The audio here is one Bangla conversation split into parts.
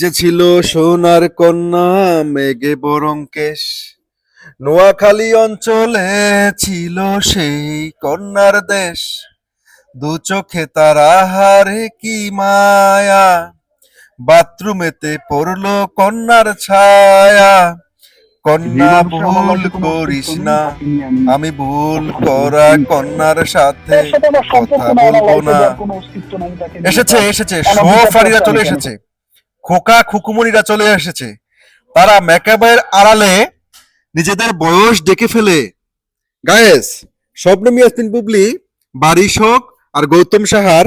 যে ছিল সোনার কন্যা মেঘে বরং কেশ, নোয়াখালী অঞ্চলে ছিল সেই কন্যার দেশ। দু চোখে তার আহারে কি মায়া, বাথরুমেতে পড়লো কন্যার ছায়া। কন্যা ভুল করিস না, আমি ভুল করা কন্যার সাথে কথা বলবো না। এসেছে এসেছে সোফারিরা চলে এসেছে, খোকা খুকুমনিরা চলে এসেছে। তারা মেকআপের আড়ালে নিজেদের বয়স ডেকে ফেলে। গায়েস, শবনম ইয়াসমিন বুবলি, বারিশ হক আর গৌতম সাহার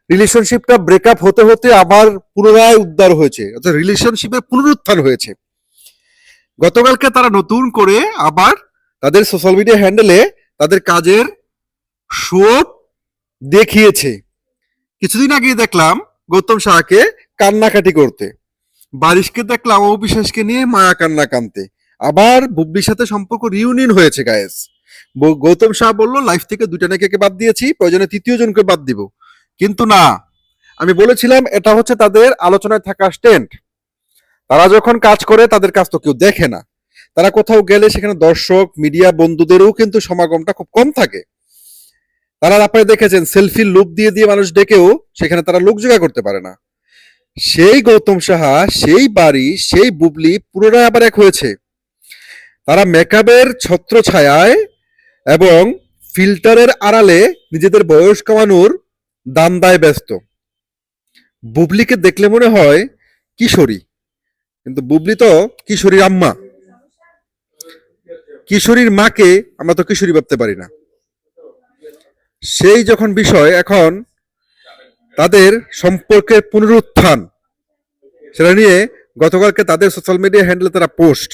রিলেশনশিপটা ব্রেকআপ হতে হতে আবার পুনরায় উদ্ধার হয়েছে, অর্থাৎ রিলেশনশিপের পুনরুত্থান হয়েছে। গতকালকে তারা নতুন করে আবার তাদের সোশ্যাল মিডিয়া হ্যান্ডেলে তাদের কাজের শো দেখিয়েছে। কিছুদিন আগে দেখলাম গৌতম সাহাকে কান্নাকাটি করতে, বারিশকে দেখলাম অবিশ্বাসকে নিয়ে মায়া কান্না কানতে। আবার বুবলির সাথে সম্পর্ক রিউনিয়ন হয়েছে গায়েস। গৌতম শাহ বললো লাইফ থেকে দুইটা নায়িকাকে বাদ দিয়েছি, প্রয়োজনে তৃতীয় জনকে বাদ দিব। কিন্তু না, আমি বলেছিলাম এটা হচ্ছে তাদের আলোচনায় থাকা স্ট্যান্ড। তারা যখন কাজ করে তাদের কাজ তো কেউ দেখে না। তারা কোথাও গেলে সেখানে দর্শক মিডিয়া বন্ধুদেরও কিন্তু সমাগমটা খুব কম থাকে। তারা আপনারা দেখেছেন সেলফির লুক দিয়ে দিয়ে মানুষ ডেকেও সেখানে তারা লোক জোগাড় করতে পারে না। সেই গৌতম সাহা, সেই বাড়ি, সেই বুবলি পুনরায় আবার এক হয়েছে। তারা মেকআপের ছত্র ছায়ায় এবং ফিল্টারের আড়ালে নিজেদের বয়স কমানোর দান্দায় ব্যস্ত। বুবলিকে দেখলে মনে হয় কিশোরী, কিন্তু বুবলি তো কিশোরীর আম্মা। কিশোরীর মাকে আমরা তো কিশোরী ভাবতে পারি না। সেই যখন বিষয়, এখন তাদের সম্পর্কের পুনরুত্থান, সেটা নিয়ে গতকালকে তাদের সোশ্যাল মিডিয়া হ্যান্ডেলে তারা পোস্ট